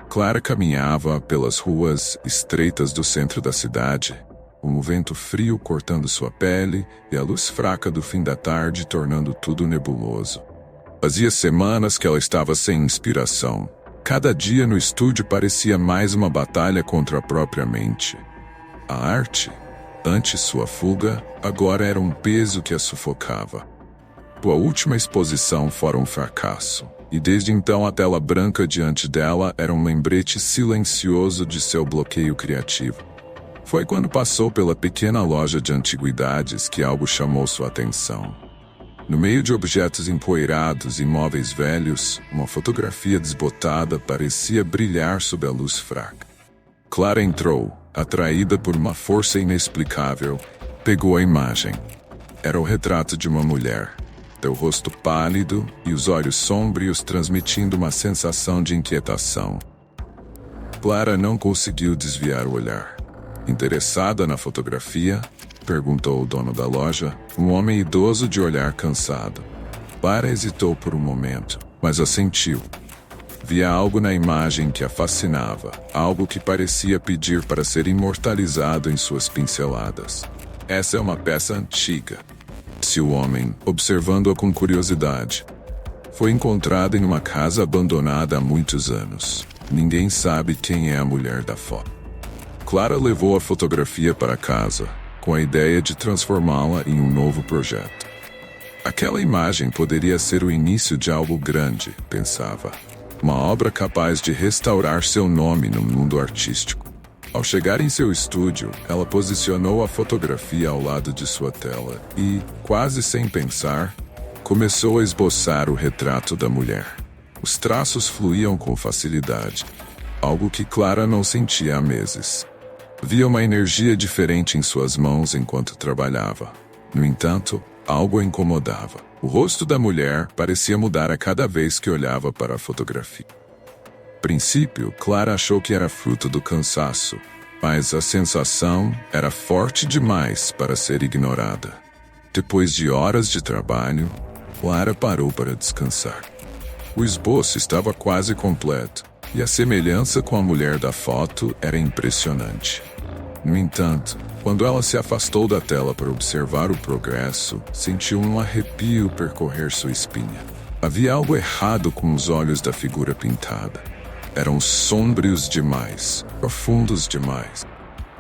Clara caminhava pelas ruas estreitas do centro da cidade, com o vento frio cortando sua pele e a luz fraca do fim da tarde tornando tudo nebuloso. Fazia semanas que ela estava sem inspiração. Cada dia no estúdio parecia mais uma batalha contra a própria mente. A arte, antes sua fuga, agora era um peso que a sufocava. Sua última exposição fora um fracasso, e desde então a tela branca diante dela era um lembrete silencioso de seu bloqueio criativo. Foi quando passou pela pequena loja de antiguidades que algo chamou sua atenção. No meio de objetos empoeirados e móveis velhos, uma fotografia desbotada parecia brilhar sob a luz fraca. Clara entrou, atraída por uma força inexplicável, pegou a imagem. Era o retrato de uma mulher. Seu rosto pálido e os olhos sômbrios transmitindo uma sensação de inquietação. Clara não conseguiu desviar o olhar. Interessada na fotografia, perguntou o dono da loja, um homem idoso de olhar cansado. Clara hesitou por um momento, mas assentiu. Via algo na imagem que a fascinava, algo que parecia pedir para ser imortalizado em suas pinceladas. Essa é uma peça antiga, disse o homem, observando-a com curiosidade. Foi encontrada em uma casa abandonada há muitos anos. Ninguém sabe quem é a mulher da foto. Clara levou a fotografia para casa, com a ideia de transformá-la em um novo projeto. Aquela imagem poderia ser o início de algo grande, pensava. Uma obra capaz de restaurar seu nome no mundo artístico. Ao chegar em seu estúdio, ela posicionou a fotografia ao lado de sua tela e, quase sem pensar, começou a esboçar o retrato da mulher. Os traços fluíam com facilidade, algo que Clara não sentia há meses. Via uma energia diferente em suas mãos enquanto trabalhava. No entanto, algo a incomodava. O rosto da mulher parecia mudar a cada vez que olhava para a fotografia. A princípio, Clara achou que era fruto do cansaço, mas a sensação era forte demais para ser ignorada. Depois de horas de trabalho, Clara parou para descansar. O esboço estava quase completo, e a semelhança com a mulher da foto era impressionante. No entanto, quando ela se afastou da tela para observar o progresso, sentiu um arrepio percorrer sua espinha. Havia algo errado com os olhos da figura pintada. Eram sômbrios demais, profundos demais.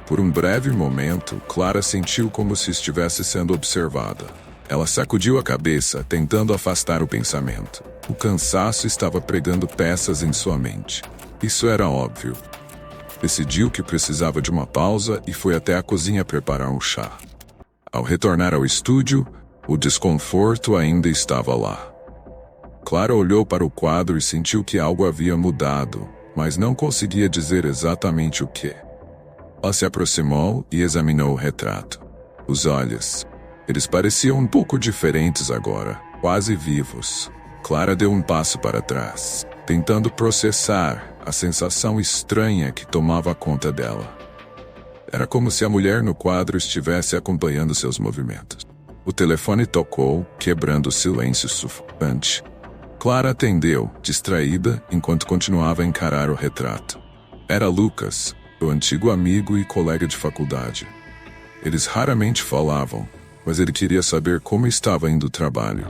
Por um breve momento, Clara sentiu como se estivesse sendo observada. Ela sacudiu a cabeça, tentando afastar o pensamento. O cansaço estava pregando peças em sua mente. Isso era óbvio. Decidiu que precisava de uma pausa e foi até a cozinha preparar um chá. Ao retornar ao estúdio, o desconforto ainda estava lá. Clara olhou para o quadro e sentiu que algo havia mudado, mas não conseguia dizer exatamente o que. Ela se aproximou e examinou o retrato. Os olhos. Eles pareciam um pouco diferentes agora, quase vivos. Clara deu um passo para trás, tentando processar a sensação estranha que tomava conta dela. Era como se a mulher no quadro estivesse acompanhando seus movimentos. O telefone tocou, quebrando o silêncio sufocante. Clara atendeu, distraída, enquanto continuava a encarar o retrato. Era Lucas, o antigo amigo e colega de faculdade. Eles raramente falavam, mas ele queria saber como estava indo o trabalho.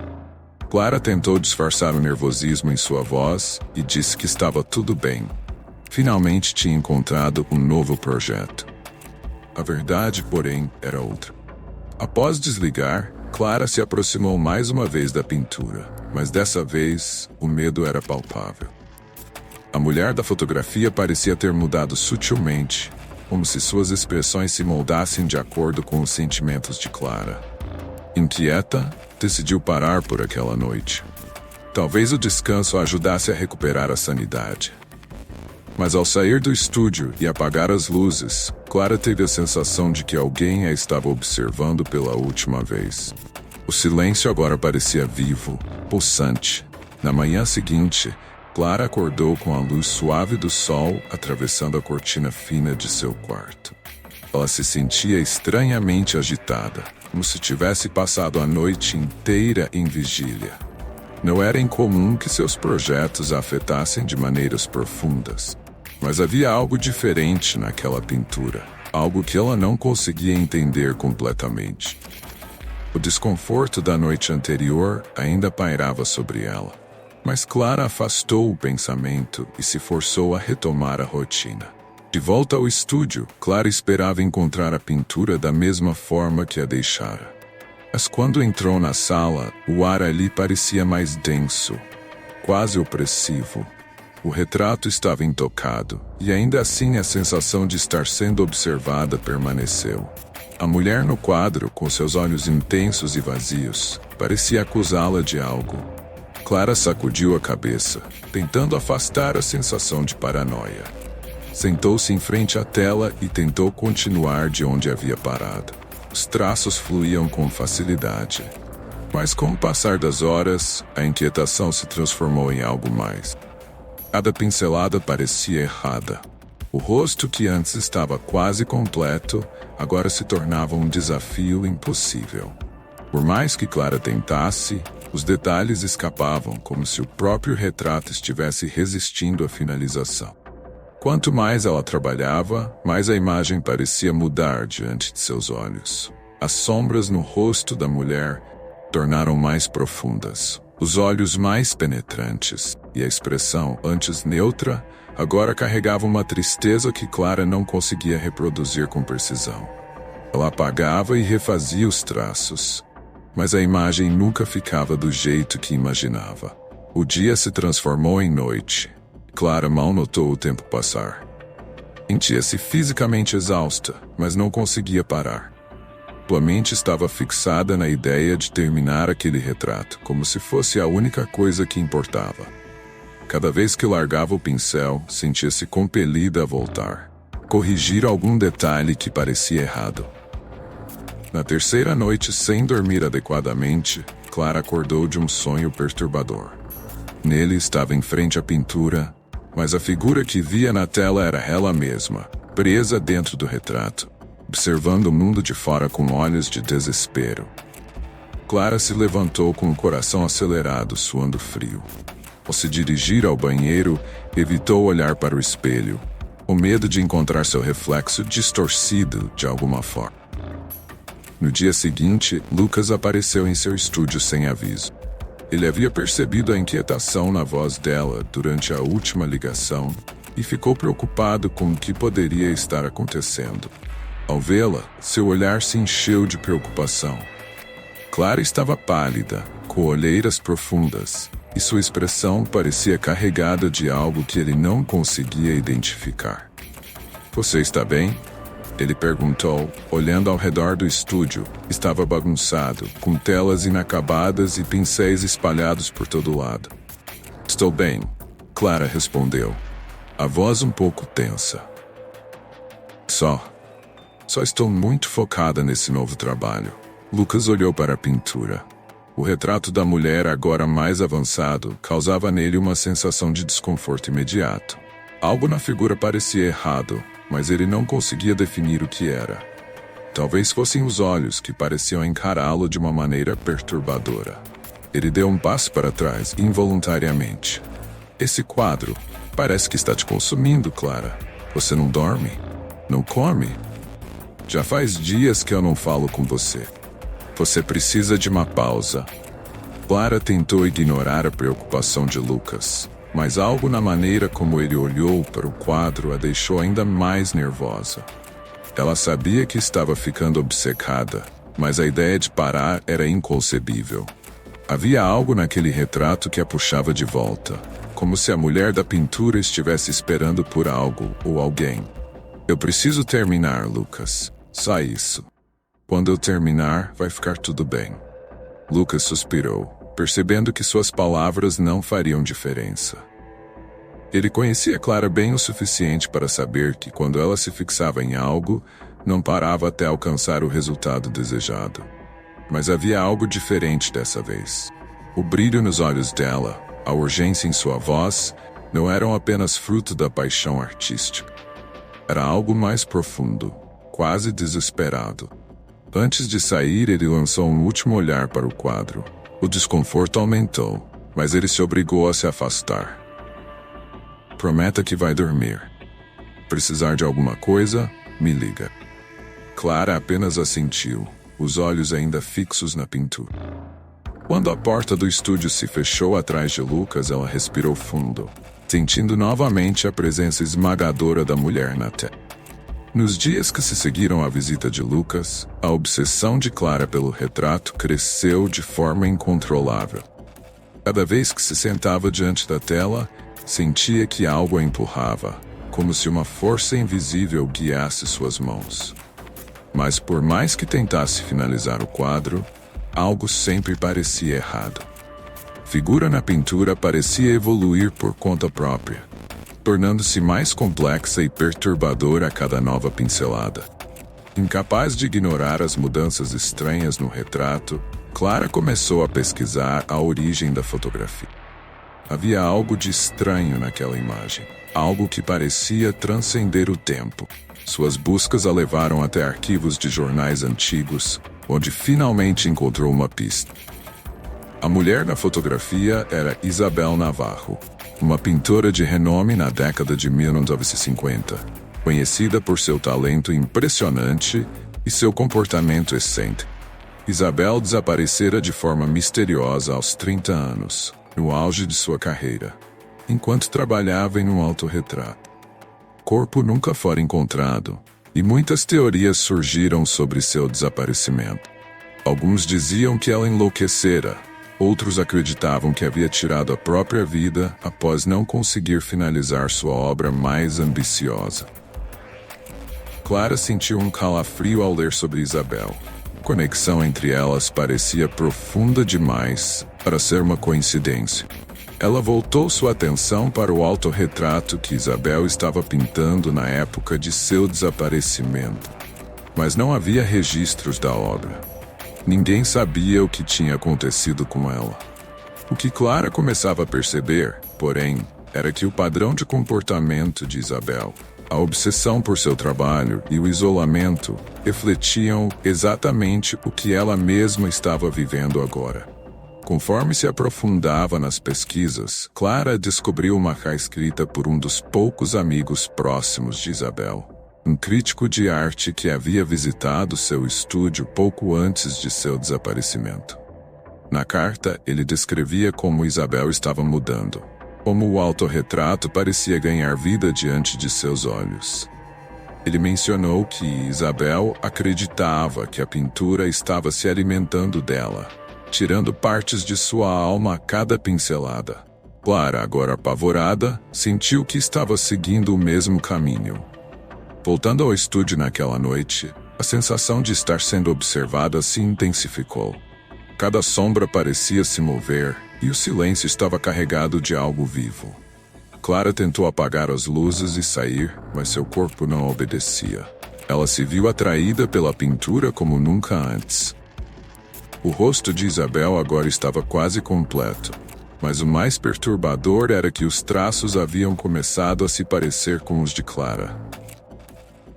Clara tentou disfarçar o nervosismo em sua voz e disse que estava tudo bem. Finalmente tinha encontrado um novo projeto. A verdade, porém, era outra. Após desligar, Clara se aproximou mais uma vez da pintura, mas dessa vez o medo era palpável. A mulher da fotografia parecia ter mudado sutilmente, como se suas expressões se moldassem de acordo com os sentimentos de Clara. Inquieta, decidiu parar por aquela noite. Talvez o descanso a ajudasse a recuperar a sanidade. Mas ao sair do estúdio e apagar as luzes, Clara teve a sensação de que alguém a estava observando pela última vez. O silêncio agora parecia vivo, pulsante. Na manhã seguinte, Clara acordou com a luz suave do sol atravessando a cortina fina de seu quarto. Ela se sentia estranhamente agitada, como se tivesse passado a noite inteira em vigília. Não era incomum que seus projetos a afetassem de maneiras profundas. Mas havia algo diferente naquela pintura, algo que ela não conseguia entender completamente. O desconforto da noite anterior ainda pairava sobre ela, mas Clara afastou o pensamento e se forçou a retomar a rotina. De volta ao estúdio, Clara esperava encontrar a pintura da mesma forma que a deixara. Mas quando entrou na sala, o ar ali parecia mais denso, quase opressivo. O retrato estava intocado, e ainda assim a sensação de estar sendo observada permaneceu. A mulher no quadro, com seus olhos intensos e vazios, parecia acusá-la de algo. Clara sacudiu a cabeça, tentando afastar a sensação de paranoia. Sentou-se em frente à tela e tentou continuar de onde havia parado. Os traços fluíam com facilidade. Mas com o passar das horas, a inquietação se transformou em algo mais. Cada pincelada parecia errada. O rosto que antes estava quase completo, agora se tornava um desafio impossível. Por mais que Clara tentasse, os detalhes escapavam como se o próprio retrato estivesse resistindo à finalização. Quanto mais ela trabalhava, mais a imagem parecia mudar diante de seus olhos. As sombras no rosto da mulher tornaram mais profundas, os olhos mais penetrantes, e a expressão, antes neutra, agora carregava uma tristeza que Clara não conseguia reproduzir com precisão. Ela apagava e refazia os traços, mas a imagem nunca ficava do jeito que imaginava. O dia se transformou em noite. Clara mal notou o tempo passar. Sentia-se fisicamente exausta, mas não conseguia parar. Sua mente estava fixada na ideia de terminar aquele retrato, como se fosse a única coisa que importava. Cada vez que largava o pincel, sentia-se compelida a voltar, corrigir algum detalhe que parecia errado. Na terceira noite, sem dormir adequadamente, Clara acordou de um sonho perturbador. Nele estava em frente à pintura, mas a figura que via na tela era ela mesma, presa dentro do retrato, observando o mundo de fora com olhos de desespero. Clara se levantou com o coração acelerado, suando frio. Ao se dirigir ao banheiro, evitou olhar para o espelho, o medo de encontrar seu reflexo distorcido de alguma forma. No dia seguinte, Lucas apareceu em seu estúdio sem aviso. Ele havia percebido a inquietação na voz dela durante a última ligação e ficou preocupado com o que poderia estar acontecendo. Ao vê-la, seu olhar se encheu de preocupação. Clara estava pálida, com olheiras profundas, e sua expressão parecia carregada de algo que ele não conseguia identificar. "Você está bem?" Ele perguntou, olhando ao redor do estúdio. Estava bagunçado, com telas inacabadas e pincéis espalhados por todo lado. "Estou bem", Clara respondeu, a voz um pouco tensa. Só estou muito focada nesse novo trabalho." Lucas olhou para a pintura. O retrato da mulher, agora mais avançado, causava nele uma sensação de desconforto imediato. Algo na figura parecia errado, mas ele não conseguia definir o que era. Talvez fossem os olhos que pareciam encará-lo de uma maneira perturbadora. Ele deu um passo para trás, involuntariamente. "Esse quadro parece que está te consumindo, Clara. Você não dorme? Não come? Já faz dias que eu não falo com você. Você precisa de uma pausa." Clara tentou ignorar a preocupação de Lucas, mas algo na maneira como ele olhou para o quadro a deixou ainda mais nervosa. Ela sabia que estava ficando obcecada, mas a ideia de parar era inconcebível. Havia algo naquele retrato que a puxava de volta, como se a mulher da pintura estivesse esperando por algo ou alguém. "Eu preciso terminar, Lucas. Só isso. Quando eu terminar, vai ficar tudo bem." Lucas suspirou, percebendo que suas palavras não fariam diferença. Ele conhecia Clara bem o suficiente para saber que quando ela se fixava em algo, não parava até alcançar o resultado desejado. Mas havia algo diferente dessa vez. O brilho nos olhos dela, a urgência em sua voz, não eram apenas fruto da paixão artística. Era algo mais profundo, quase desesperado. Antes de sair, ele lançou um último olhar para o quadro. O desconforto aumentou, mas ele se obrigou a se afastar. "Prometa que vai dormir." Precisar de alguma coisa? Me liga. Clara apenas assentiu, os olhos ainda fixos na pintura. Quando a porta do estúdio se fechou atrás de Lucas, ela respirou fundo, sentindo novamente a presença esmagadora da mulher na tela. Nos dias que se seguiram à visita de Lucas, a obsessão de Clara pelo retrato cresceu de forma incontrolável. Cada vez que se sentava diante da tela, sentia que algo a empurrava, como se uma força invisível guiasse suas mãos. Mas por mais que tentasse finalizar o quadro, algo sempre parecia errado. A figura na pintura parecia evoluir por conta própria, tornando-se mais complexa e perturbadora a cada nova pincelada. Incapaz de ignorar as mudanças estranhas no retrato, Clara começou a pesquisar a origem da fotografia. Havia algo de estranho naquela imagem, algo que parecia transcender o tempo. Suas buscas a levaram até arquivos de jornais antigos, onde finalmente encontrou uma pista. A mulher na fotografia era Isabel Navarro, uma pintora de renome na década de 1950, conhecida por seu talento impressionante e seu comportamento excêntrico. Isabel desaparecera de forma misteriosa aos 30 anos, no auge de sua carreira, enquanto trabalhava em um autorretrato. O corpo nunca fora encontrado, e muitas teorias surgiram sobre seu desaparecimento. Alguns diziam que ela enlouquecera, outros acreditavam que havia tirado a própria vida após não conseguir finalizar sua obra mais ambiciosa. Clara sentiu um calafrio ao ler sobre Isabel. A conexão entre elas parecia profunda demais para ser uma coincidência. Ela voltou sua atenção para o autorretrato que Isabel estava pintando na época de seu desaparecimento. Mas não havia registros da obra. Ninguém sabia o que tinha acontecido com ela. O que Clara começava a perceber, porém, era que o padrão de comportamento de Isabel, a obsessão por seu trabalho e o isolamento refletiam exatamente o que ela mesma estava vivendo agora. Conforme se aprofundava nas pesquisas, Clara descobriu uma carta escrita por um dos poucos amigos próximos de Isabel, um crítico de arte que havia visitado seu estúdio pouco antes de seu desaparecimento. Na carta, ele descrevia como Isabel estava mudando, como o autorretrato parecia ganhar vida diante de seus olhos. Ele mencionou que Isabel acreditava que a pintura estava se alimentando dela, tirando partes de sua alma a cada pincelada. Clara, agora apavorada, sentiu que estava seguindo o mesmo caminho. Voltando ao estúdio naquela noite, a sensação de estar sendo observada se intensificou. Cada sombra parecia se mover, e o silêncio estava carregado de algo vivo. Clara tentou apagar as luzes e sair, mas seu corpo não obedecia. Ela se viu atraída pela pintura como nunca antes. O rosto de Isabel agora estava quase completo, mas o mais perturbador era que os traços haviam começado a se parecer com os de Clara.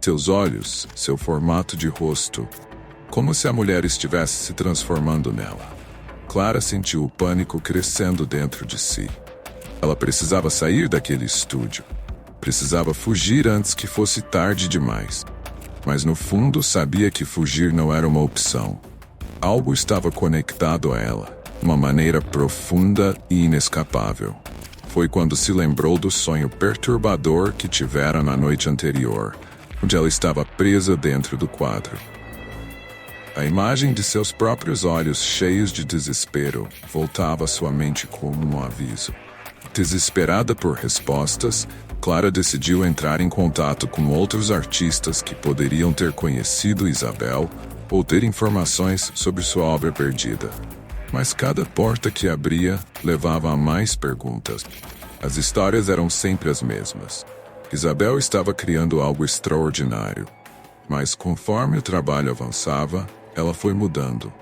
Seus olhos, seu formato de rosto, como se a mulher estivesse se transformando nela. Clara sentiu o pânico crescendo dentro de si. Ela precisava sair daquele estúdio. Precisava fugir antes que fosse tarde demais. Mas no fundo sabia que fugir não era uma opção. Algo estava conectado a ela, de uma maneira profunda e inescapável. Foi quando se lembrou do sonho perturbador que tivera na noite anterior, onde ela estava presa dentro do quadro. A imagem de seus próprios olhos cheios de desespero voltava à sua mente como um aviso. Desesperada por respostas, Clara decidiu entrar em contato com outros artistas que poderiam ter conhecido Isabel ou ter informações sobre sua obra perdida. Mas cada porta que abria levava a mais perguntas. As histórias eram sempre as mesmas. Isabel estava criando algo extraordinário, mas conforme o trabalho avançava, ela foi mudando.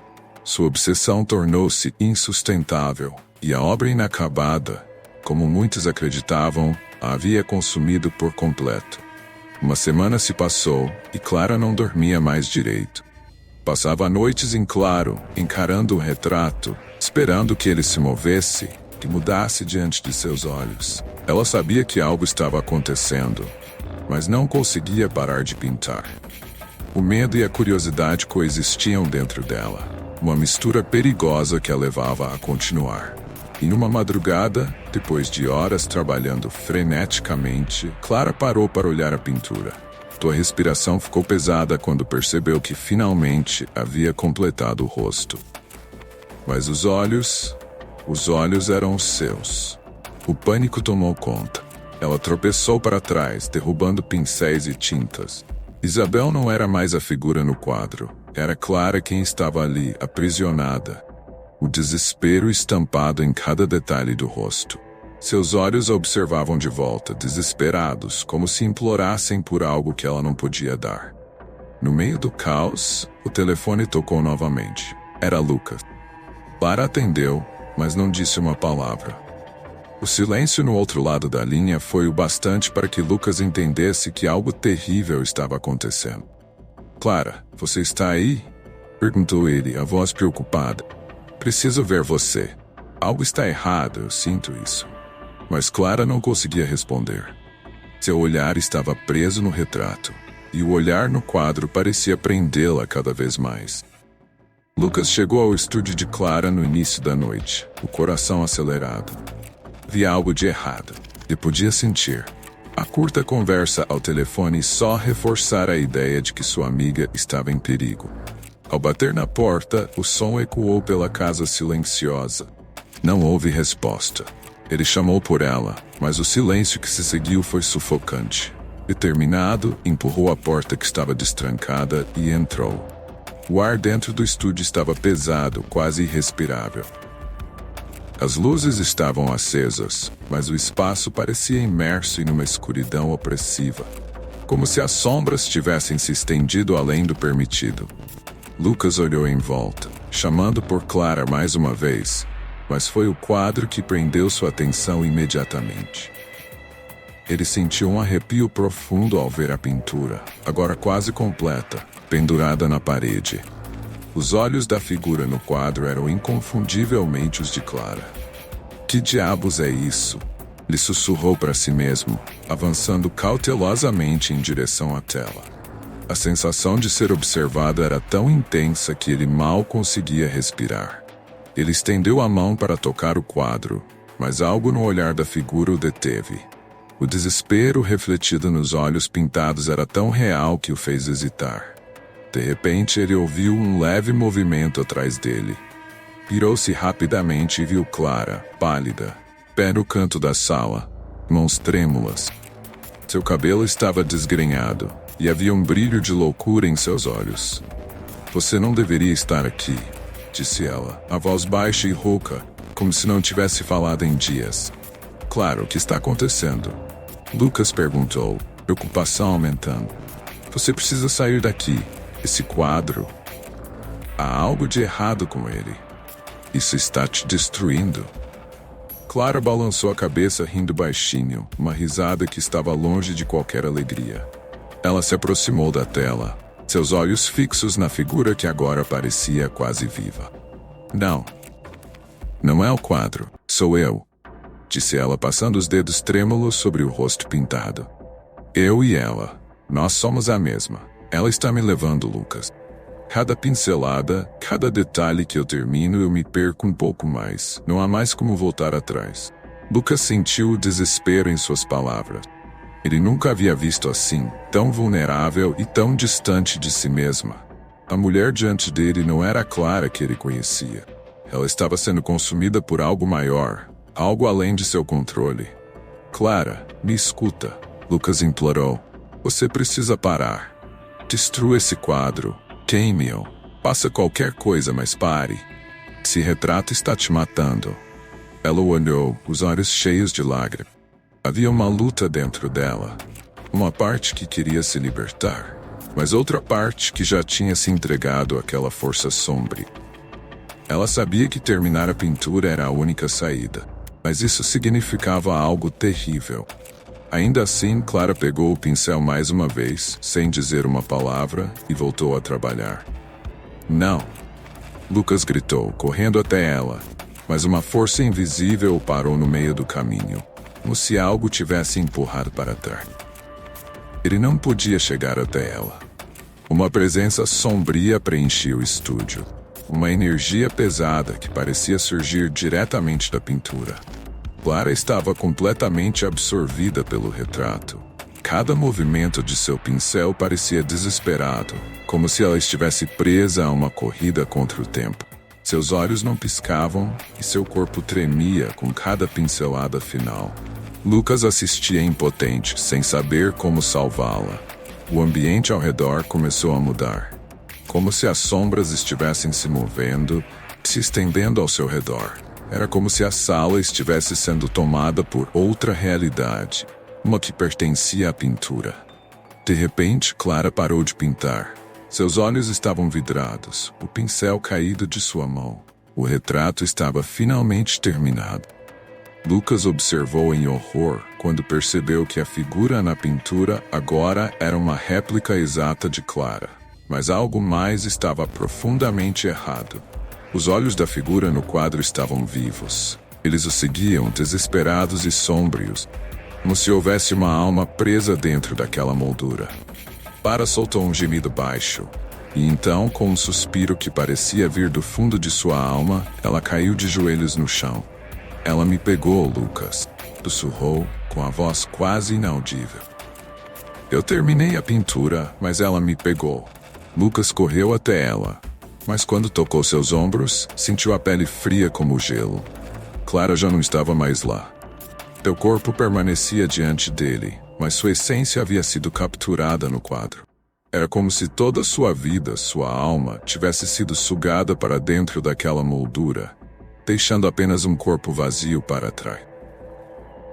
Sua obsessão tornou-se insustentável, e a obra inacabada, como muitos acreditavam, a havia consumido por completo. Uma semana se passou, e Clara não dormia mais direito. Passava noites em claro, encarando o retrato, esperando que ele se movesse, que mudasse diante de seus olhos. Ela sabia que algo estava acontecendo, mas não conseguia parar de pintar. O medo e a curiosidade coexistiam dentro dela, uma mistura perigosa que a levava a continuar. Em uma madrugada, depois de horas trabalhando freneticamente, Clara parou para olhar a pintura. Sua respiração ficou pesada quando percebeu que finalmente havia completado o rosto. Mas os olhos eram os seus. O pânico tomou conta. Ela tropeçou para trás, derrubando pincéis e tintas. Isabel não era mais a figura no quadro. Era Clara quem estava ali, aprisionada. O desespero estampado em cada detalhe do rosto. Seus olhos a observavam de volta, desesperados, como se implorassem por algo que ela não podia dar. No meio do caos, o telefone tocou novamente. Era Lucas. Clara atendeu, mas não disse uma palavra. O silêncio no outro lado da linha foi o bastante para que Lucas entendesse que algo terrível estava acontecendo. "Clara, você está aí?" perguntou ele, a voz preocupada. "Preciso ver você. Algo está errado, eu sinto isso." Mas Clara não conseguia responder. Seu olhar estava preso no retrato, e o olhar no quadro parecia prendê-la cada vez mais. Lucas chegou ao estúdio de Clara no início da noite, o coração acelerado. Havia algo de errado. Ele podia sentir. A curta conversa ao telefone só reforçara a ideia de que sua amiga estava em perigo. Ao bater na porta, o som ecoou pela casa silenciosa. Não houve resposta. Ele chamou por ela, mas o silêncio que se seguiu foi sufocante. Determinado, empurrou a porta que estava destrancada e entrou. O ar dentro do estúdio estava pesado, quase irrespirável. As luzes estavam acesas, mas o espaço parecia imerso em uma escuridão opressiva, como se as sombras tivessem se estendido além do permitido. Lucas olhou em volta, chamando por Clara mais uma vez, mas foi o quadro que prendeu sua atenção imediatamente. Ele sentiu um arrepio profundo ao ver a pintura, agora quase completa, pendurada na parede. Os olhos da figura no quadro eram inconfundivelmente os de Clara. "Que diabos é isso?" Ele sussurrou para si mesmo, avançando cautelosamente em direção à tela. A sensação de ser observado era tão intensa que ele mal conseguia respirar. Ele estendeu a mão para tocar o quadro, mas algo no olhar da figura o deteve. O desespero refletido nos olhos pintados era tão real que o fez hesitar. De repente, ele ouviu um leve movimento atrás dele. Virou-se rapidamente e viu Clara, pálida, pé no canto da sala, mãos trêmulas. Seu cabelo estava desgrenhado, e havia um brilho de loucura em seus olhos. "Você não deveria estar aqui", disse ela, a voz baixa e rouca, como se não tivesse falado em dias. "Claro, o que está acontecendo?" Lucas perguntou, preocupação aumentando. "Você precisa sair daqui. Esse quadro. Há algo de errado com ele. Isso está te destruindo." Clara balançou a cabeça rindo baixinho, uma risada que estava longe de qualquer alegria. Ela se aproximou da tela, seus olhos fixos na figura que agora parecia quase viva. "Não. Não é o quadro, sou eu", disse ela passando os dedos trêmulos sobre o rosto pintado. "Eu e ela. Nós somos a mesma. Ela está me levando, Lucas. Cada pincelada, cada detalhe que eu termino eu me perco um pouco mais. Não há mais como voltar atrás." Lucas sentiu o desespero em suas palavras. Ele nunca havia visto assim, tão vulnerável e tão distante de si mesma. A mulher diante dele não era a Clara que ele conhecia. Ela estava sendo consumida por algo maior, algo além de seu controle. "Clara, me escuta", Lucas implorou. "Você precisa parar. Destrua esse quadro. Queime-o. Faça qualquer coisa, mas pare. Esse retrato está te matando." Ela o olhou, os olhos cheios de lágrimas. Havia uma luta dentro dela. Uma parte que queria se libertar, mas outra parte que já tinha se entregado àquela força sombria. Ela sabia que terminar a pintura era a única saída, mas isso significava algo terrível. Ainda assim, Clara pegou o pincel mais uma vez, sem dizer uma palavra, e voltou a trabalhar. "Não!" Lucas gritou, correndo até ela, mas uma força invisível o parou no meio do caminho, como se algo tivesse empurrado para trás. Ele não podia chegar até ela. Uma presença sombria preenchia o estúdio. Uma energia pesada que parecia surgir diretamente da pintura. Clara estava completamente absorvida pelo retrato. Cada movimento de seu pincel parecia desesperado, como se ela estivesse presa a uma corrida contra o tempo. Seus olhos não piscavam e seu corpo tremia com cada pincelada final. Lucas assistia impotente, sem saber como salvá-la. O ambiente ao redor começou a mudar. Como se as sombras estivessem se movendo, se estendendo ao seu redor. Era como se a sala estivesse sendo tomada por outra realidade, uma que pertencia à pintura. De repente, Clara parou de pintar. Seus olhos estavam vidrados, o pincel caído de sua mão. O retrato estava finalmente terminado. Lucas observou em horror quando percebeu que a figura na pintura agora era uma réplica exata de Clara. Mas algo mais estava profundamente errado. Os olhos da figura no quadro estavam vivos. Eles o seguiam, desesperados e sômbrios, como se houvesse uma alma presa dentro daquela moldura. Clara soltou um gemido baixo, e então, com um suspiro que parecia vir do fundo de sua alma, ela caiu de joelhos no chão. Ela me pegou, Lucas, sussurrou, com a voz quase inaudível. Eu terminei a pintura, mas ela me pegou. Lucas correu até ela, mas quando tocou seus ombros, sentiu a pele fria como gelo. Clara já não estava mais lá. Seu corpo permanecia diante dele, mas sua essência havia sido capturada no quadro. Era como se toda sua vida, sua alma, tivesse sido sugada para dentro daquela moldura, deixando apenas um corpo vazio para trás.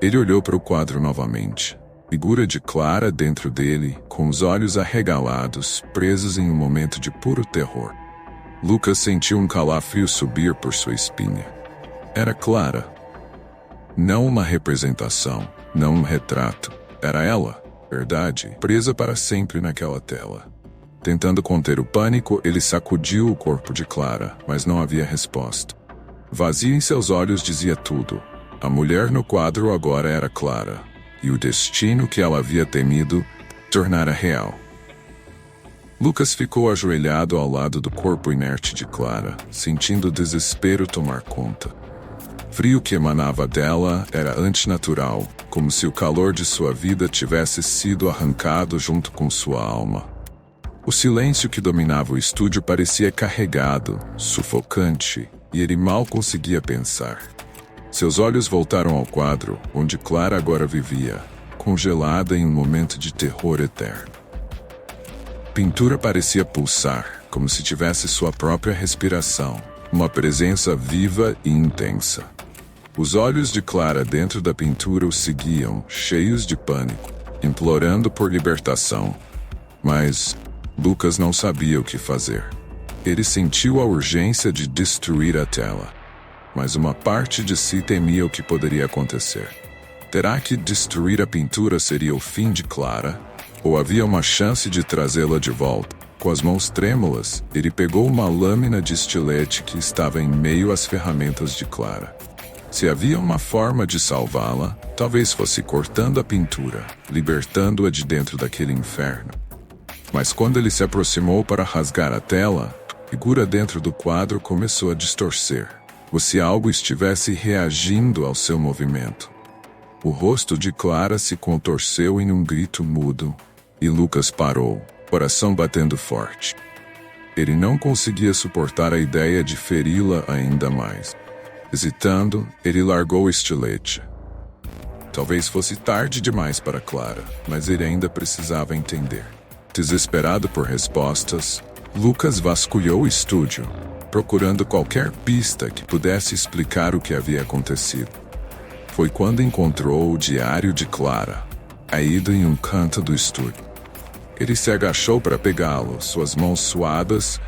Ele olhou para o quadro novamente. Figura de Clara dentro dele, com os olhos arregalados, presos em um momento de puro terror. Lucas sentiu um calafrio subir por sua espinha. Era Clara. Não uma representação, não um retrato. Era ela, verdade, presa para sempre naquela tela. Tentando conter o pânico, ele sacudiu o corpo de Clara, mas não havia resposta. Vazio em seus olhos dizia tudo. A mulher no quadro agora era Clara, e o destino que ela havia temido tornara real. Lucas ficou ajoelhado ao lado do corpo inerte de Clara, sentindo o desespero tomar conta. O frio que emanava dela era antinatural, como se o calor de sua vida tivesse sido arrancado junto com sua alma. O silêncio que dominava o estúdio parecia carregado, sufocante, e ele mal conseguia pensar. Seus olhos voltaram ao quadro, onde Clara agora vivia, congelada em um momento de terror eterno. A pintura parecia pulsar, como se tivesse sua própria respiração, uma presença viva e intensa. Os olhos de Clara dentro da pintura o seguiam, cheios de pânico, implorando por libertação. Mas Lucas não sabia o que fazer. Ele sentiu a urgência de destruir a tela. Mas uma parte de si temia o que poderia acontecer. Terá que destruir a pintura seria o fim de Clara? Ou havia uma chance de trazê-la de volta? Com as mãos trêmulas, ele pegou uma lâmina de estilete que estava em meio às ferramentas de Clara. Se havia uma forma de salvá-la, talvez fosse cortando a pintura, libertando-a de dentro daquele inferno. Mas quando ele se aproximou para rasgar a tela, a figura dentro do quadro começou a distorcer, como se algo estivesse reagindo ao seu movimento. O rosto de Clara se contorceu em um grito mudo, e Lucas parou, coração batendo forte. Ele não conseguia suportar a ideia de feri-la ainda mais. Hesitando, ele largou o estilete. Talvez fosse tarde demais para Clara, mas ele ainda precisava entender. Desesperado por respostas, Lucas vasculhou o estúdio, procurando qualquer pista que pudesse explicar o que havia acontecido. Foi quando encontrou o diário de Clara, caído em um canto do estúdio. Ele se agachou para pegá-lo, suas mãos suadas,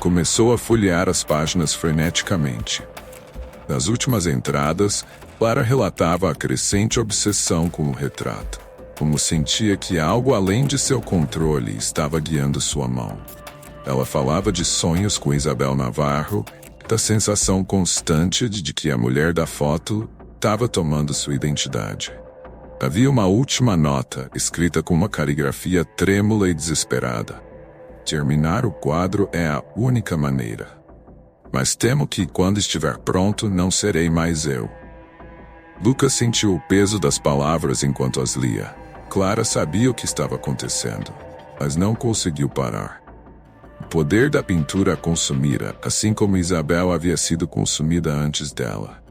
começou a folhear as páginas freneticamente. Nas últimas entradas, Clara relatava a crescente obsessão com o retrato, como sentia que algo além de seu controle estava guiando sua mão. Ela falava de sonhos com Isabel Navarro, da sensação constante de que a mulher da foto estava tomando sua identidade. Havia uma última nota, escrita com uma caligrafia trêmula e desesperada. Terminar o quadro é a única maneira. Mas temo que, quando estiver pronto, não serei mais eu. Lucas sentiu o peso das palavras enquanto as lia. Clara sabia o que estava acontecendo, mas não conseguiu parar. O poder da pintura a consumira, assim como Isabel havia sido consumida antes dela.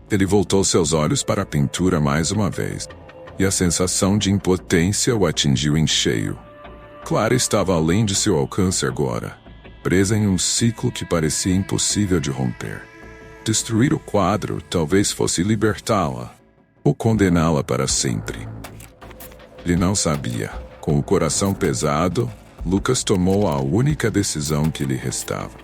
Ele voltou seus olhos para a pintura mais uma vez, e a sensação de impotência o atingiu em cheio. Clara estava além de seu alcance agora, presa em um ciclo que parecia impossível de romper. Destruir o quadro talvez fosse libertá-la, ou condená-la para sempre. Ele não sabia. Com o coração pesado, Lucas tomou a única decisão que lhe restava.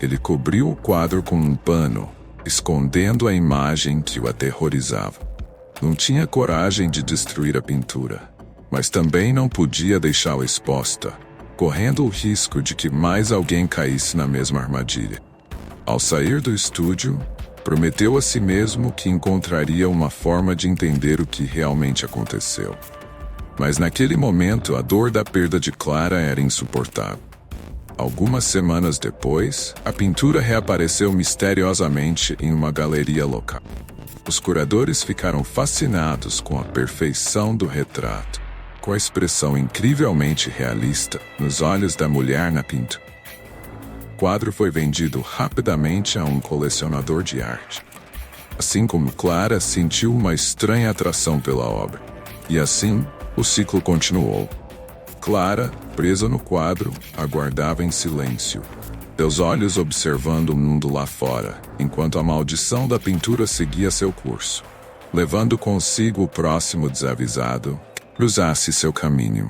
Ele cobriu o quadro com um pano, escondendo a imagem que o aterrorizava. Não tinha coragem de destruir a pintura, mas também não podia deixá-la exposta, correndo o risco de que mais alguém caísse na mesma armadilha. Ao sair do estúdio, prometeu a si mesmo que encontraria uma forma de entender o que realmente aconteceu. Mas naquele momento a dor da perda de Clara era insuportável. Algumas semanas depois, a pintura reapareceu misteriosamente em uma galeria local. Os curadores ficaram fascinados com a perfeição do retrato, com a expressão incrivelmente realista nos olhos da mulher na pintura. O quadro foi vendido rapidamente a um colecionador de arte. Assim como Clara sentiu uma estranha atração pela obra. E assim, o ciclo continuou. Clara, presa no quadro, aguardava em silêncio, seus olhos observando o mundo lá fora, enquanto a maldição da pintura seguia seu curso, levando consigo o próximo desavisado que cruzasse seu caminho.